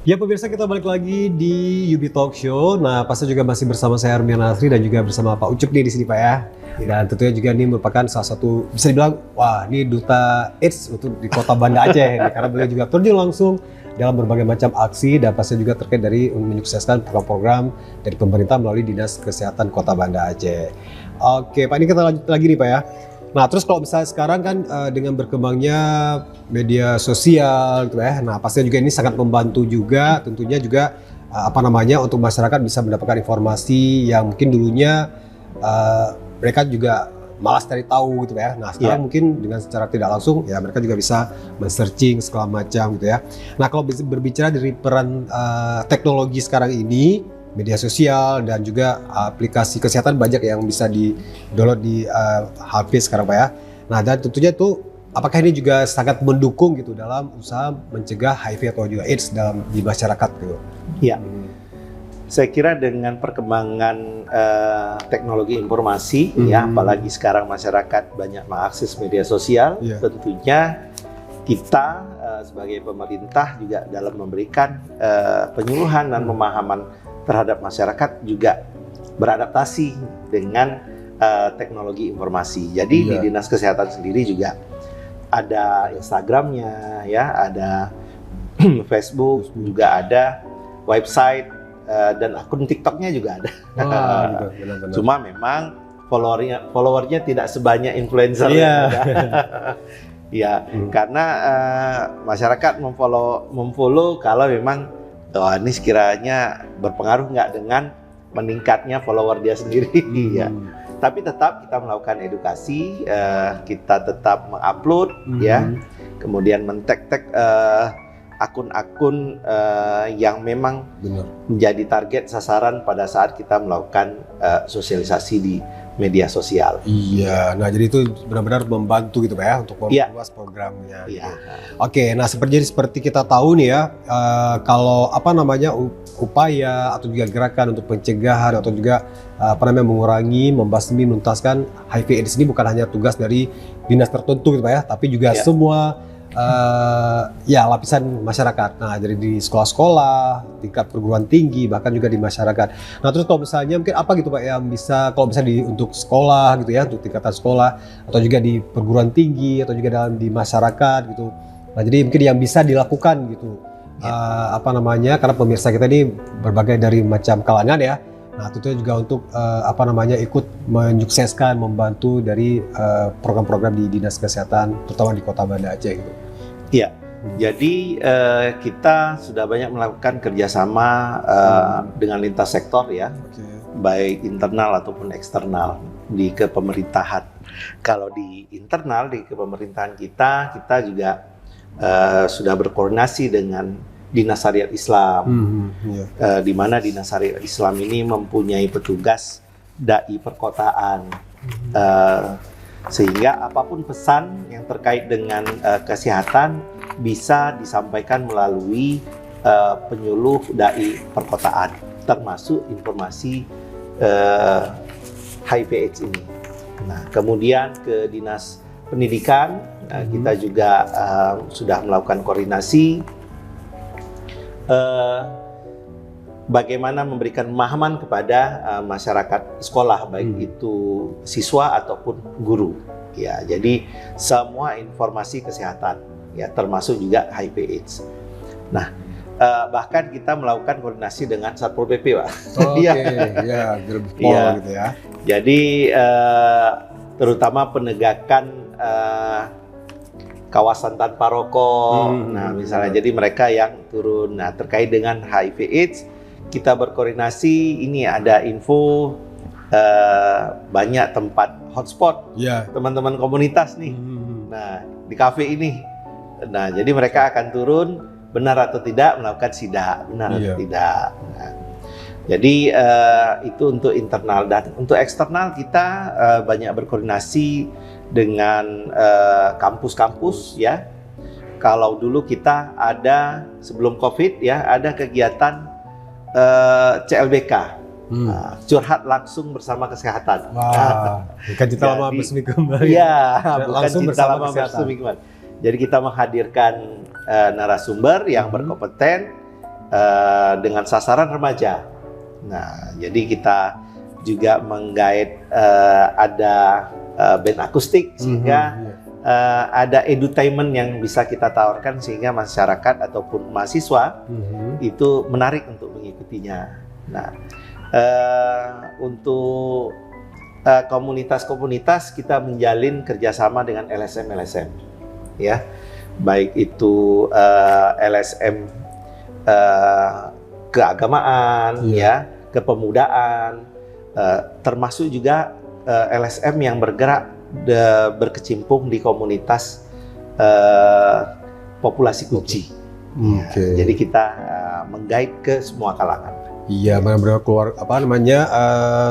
Ya pemirsa, kita balik lagi di Yubi Talk Show. Nah, pasti juga masih bersama saya Armian Nasri dan juga bersama Pak Ucup nih di sini Pak ya. Dan tentunya juga ini merupakan salah satu, bisa dibilang, wah ini duta AIDS untuk di kota Banda Aceh nih, karena beliau juga terjun langsung dalam berbagai macam aksi dan pasti juga terkait dari menyukseskan program-program dari pemerintah melalui Dinas Kesehatan Kota Banda Aceh. Oke Pak, ini kita lanjut lagi nih Pak ya. Nah terus kalau misalnya sekarang kan dengan berkembangnya media sosial gitu ya, nah pastinya juga ini sangat membantu juga tentunya juga untuk masyarakat bisa mendapatkan informasi yang mungkin dulunya mereka juga malas cari tahu gitu ya. Nah sekarang mungkin dengan secara tidak langsung ya mereka juga bisa men-searching segala macam gitu ya. Nah kalau berbicara dari peran teknologi sekarang ini, media sosial dan juga aplikasi kesehatan banyak yang bisa di-download di HP sekarang Pak ya. Nah dan tentunya itu apakah ini juga sangat mendukung gitu dalam usaha mencegah HIV atau juga AIDS di masyarakat gitu? Iya. Saya kira dengan perkembangan teknologi informasi, ya, apalagi sekarang masyarakat banyak mengakses media sosial, tentunya kita sebagai pemerintah juga dalam memberikan penyuluhan dan pemahaman terhadap masyarakat juga beradaptasi dengan teknologi informasi. Jadi di Dinas Kesehatan sendiri juga ada Instagramnya, ya, ada Facebook, juga ada website. Dan akun TikToknya juga ada. Gitu, benar-benar. Cuma memang followernya tidak sebanyak influencer. Ya, karena masyarakat memfollow kalau memang ini sekiranya berpengaruh nggak dengan meningkatnya follower dia sendiri. Ya. Tapi tetap kita melakukan edukasi, kita tetap mengupload, ya, kemudian men-tag akun-akun yang memang menjadi target sasaran pada saat kita melakukan sosialisasi di media sosial. Iya, nah jadi itu benar-benar membantu gitu Pak ya untuk memperluas programnya. Iya. Oke, nah seperti kita tahu nih ya, kalau upaya atau juga gerakan untuk pencegahan atau juga mengurangi, membasmi, menuntaskan HIV/AIDS ini bukan hanya tugas dari dinas tertentu gitu Pak ya, tapi juga semua lapisan masyarakat. Nah, jadi di sekolah-sekolah, tingkat perguruan tinggi, bahkan juga di masyarakat. Nah, terus kalau misalnya mungkin apa gitu Pak yang bisa, kalau misalnya untuk sekolah gitu ya, untuk tingkatan sekolah, atau juga di perguruan tinggi, atau juga di masyarakat gitu. Nah, jadi mungkin yang bisa dilakukan gitu, karena pemirsa kita ini berbagai dari macam kalangan ya. Nah, tentunya juga untuk ikut menyukseskan, membantu dari program-program di Dinas Kesehatan, terutama di Kota Banda Aceh gitu. Iya, jadi kita sudah banyak melakukan kerjasama dengan lintas sektor ya, baik internal ataupun eksternal di kepemerintahan. Kalau di internal, di kepemerintahan kita juga sudah berkoordinasi dengan Dinas Syariat Islam, di mana Dinas Syariat Islam ini mempunyai petugas dai perkotaan, sehingga apapun pesan yang terkait dengan kesehatan bisa disampaikan melalui penyuluh dai perkotaan, termasuk informasi HIV/AIDS ini. Nah, kemudian ke Dinas Pendidikan, kita juga sudah melakukan koordinasi bagaimana memberikan pemahaman kepada masyarakat sekolah, baik itu siswa ataupun guru. Ya, jadi semua informasi kesehatan, ya, termasuk juga HIV/AIDS. Nah, bahkan kita melakukan koordinasi dengan Satpol PP, Pak. Gitu ya. Jadi terutama penegakan kawasan tanpa rokok. Nah, misalnya jadi mereka yang turun. Nah, terkait dengan HIV/AIDS kita berkoordinasi, ini ada info banyak tempat hotspot teman-teman komunitas nih. Nah, di kafe ini. Nah, jadi mereka akan turun, benar atau tidak melakukan sidak, benar atau tidak. Nah, jadi itu untuk internal, dan untuk eksternal kita banyak berkoordinasi dengan kampus-kampus ya. Kalau dulu kita ada sebelum COVID ya, ada kegiatan CLBK, curhat langsung bersama kesehatan. Wah, bukan cinta lama bersemi kembali. Iya, bukan langsung cinta lama bersemi kembali. Jadi kita menghadirkan narasumber yang berkompeten dengan sasaran remaja. Nah, jadi kita juga menggait ada band akustik sehingga ada edutainment yang bisa kita tawarkan sehingga masyarakat ataupun mahasiswa itu menarik untuk mengikutinya. Nah, untuk komunitas-komunitas kita menjalin kerjasama dengan LSM, ya, baik itu LSM keagamaan, ya, kepemudaan, termasuk juga LSM yang berkecimpung di komunitas populasi kunci. Ya, jadi kita menggait ke semua kalangan. Iya, benar-benar keluar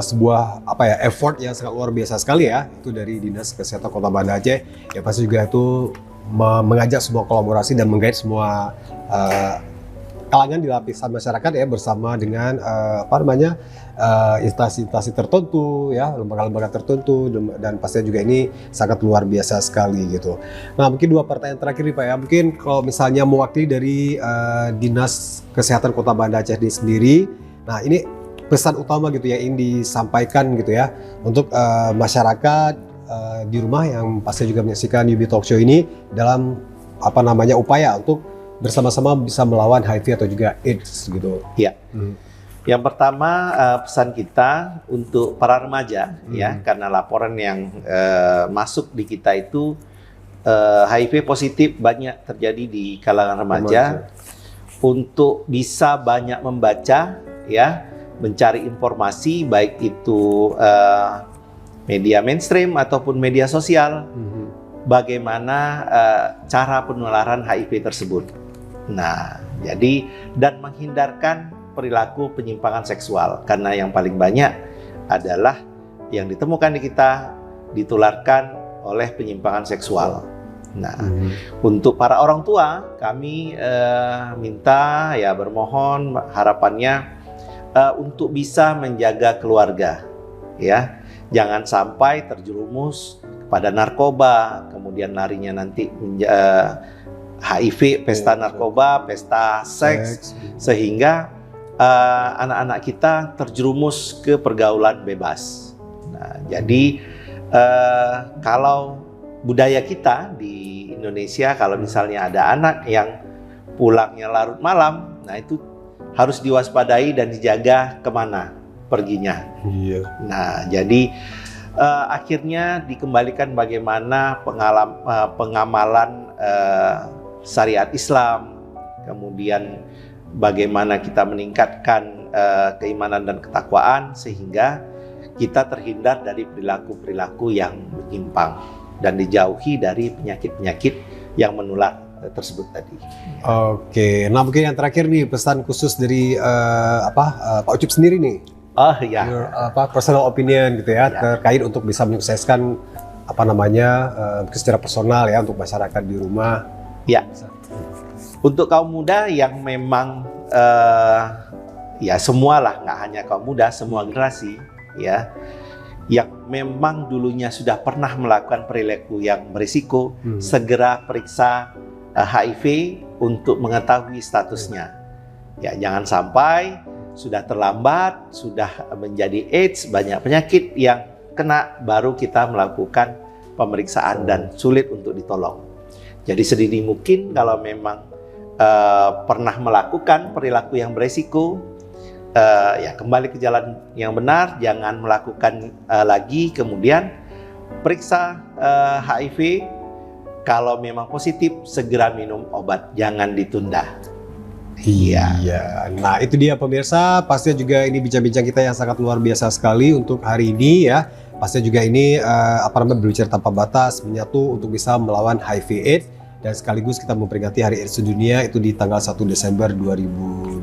sebuah effort yang sangat luar biasa sekali ya, itu dari Dinas Kesehatan Kota Banda Aceh. Ya pasti juga itu mengajak semua kolaborasi dan menggait semua kalangan di lapisan masyarakat ya, bersama dengan instansi-instansi tertentu ya, lembaga-lembaga tertentu, dan pastinya juga ini sangat luar biasa sekali gitu. Nah, mungkin 2 pertanyaan terakhir nih Pak ya, mungkin kalau misalnya mewakili dari Dinas Kesehatan Kota Banda Aceh sendiri, nah ini pesan utama gitu ya ingin disampaikan gitu ya untuk masyarakat di rumah yang pasti juga menyaksikan UB Talk Show ini dalam upaya untuk bersama-sama bisa melawan HIV atau juga AIDS gitu. Iya. Yang pertama pesan kita untuk para remaja ya, karena laporan yang masuk di kita itu HIV positif banyak terjadi di kalangan remaja. Untuk bisa banyak membaca ya, mencari informasi baik itu media mainstream ataupun media sosial, bagaimana cara penularan HIV tersebut. Nah, jadi dan menghindarkan perilaku penyimpangan seksual, karena yang paling banyak adalah yang ditemukan di kita ditularkan oleh penyimpangan seksual. Nah, untuk para orang tua kami minta ya, bermohon harapannya untuk bisa menjaga keluarga ya, jangan sampai terjerumus pada narkoba, kemudian larinya nanti HIV, pesta narkoba, pesta seks, sehingga anak-anak kita terjerumus ke pergaulan bebas. Nah, jadi kalau budaya kita di Indonesia, kalau misalnya ada anak yang pulangnya larut malam, nah itu harus diwaspadai dan dijaga kemana perginya. Nah, jadi akhirnya dikembalikan bagaimana pengamalan syariat Islam, kemudian bagaimana kita meningkatkan keimanan dan ketakwaan sehingga kita terhindar dari perilaku-perilaku yang menyimpang dan dijauhi dari penyakit-penyakit yang menular tersebut tadi. Oke, nah mungkin yang terakhir nih pesan khusus dari Pak Ucup sendiri nih. Oh ya. Your, personal opinion gitu ya, terkait untuk bisa menyukseskan secara personal ya untuk masyarakat di rumah. Ya. Untuk kaum muda yang memang ya semualah, nggak hanya kaum muda, semua generasi ya, yang memang dulunya sudah pernah melakukan perilaku yang berisiko, segera periksa HIV untuk mengetahui statusnya. Ya, jangan sampai sudah terlambat, sudah menjadi AIDS, banyak penyakit yang kena, baru kita melakukan pemeriksaan dan sulit untuk ditolong. Jadi sedini mungkin kalau memang pernah melakukan perilaku yang beresiko, ya kembali ke jalan yang benar, jangan melakukan lagi, kemudian periksa HIV, kalau memang positif segera minum obat, jangan ditunda. Iya. Nah itu dia pemirsa, pastinya juga ini bincang-bincang kita yang sangat luar biasa sekali untuk hari ini ya. Pastinya juga ini berbicara tanpa batas, menyatu untuk bisa melawan HIV/AIDS. Dan sekaligus kita memperingati Hari AIDS Sedunia itu di tanggal 1 Desember 2023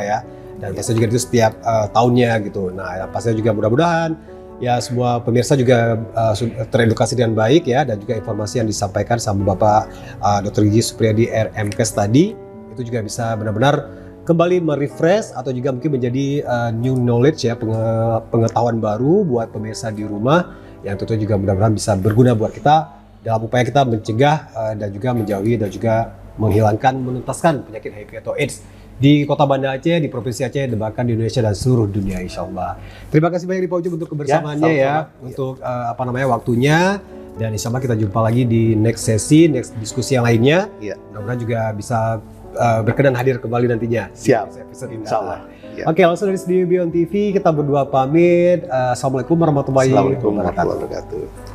ya. Dan pastinya juga itu setiap tahunnya gitu. Nah pastinya juga mudah-mudahan ya semua pemirsa juga teredukasi dengan baik ya. Dan juga informasi yang disampaikan sama Bapak Dr. Gigi Supriyadi RMKes tadi itu juga bisa benar-benar kembali merefresh atau juga mungkin menjadi new knowledge ya, pengetahuan baru buat pemirsa di rumah yang tentunya juga mudah-mudahan bisa berguna buat kita dalam upaya kita mencegah dan juga menjauhi dan juga menghilangkan, menuntaskan penyakit HIV atau AIDS di Kota Banda Aceh, di Provinsi Aceh, dan bahkan di Indonesia dan seluruh dunia insya Allah. Terima kasih banyak nih Pak Ucup untuk kebersamaannya sama-sama. untuk waktunya, dan insya Allah kita jumpa lagi di next sesi, next diskusi yang lainnya. Ya. Mudah-mudahan juga bisa berkenan hadir kembali nantinya. Siap, Episode insya Allah. Ya. Oke, langsung dari Studio Beyond TV kita berdua pamit. Assalamualaikum warahmatullahi Assalamualaikum wabarakatuh. warahmatullahi wabarakatuh.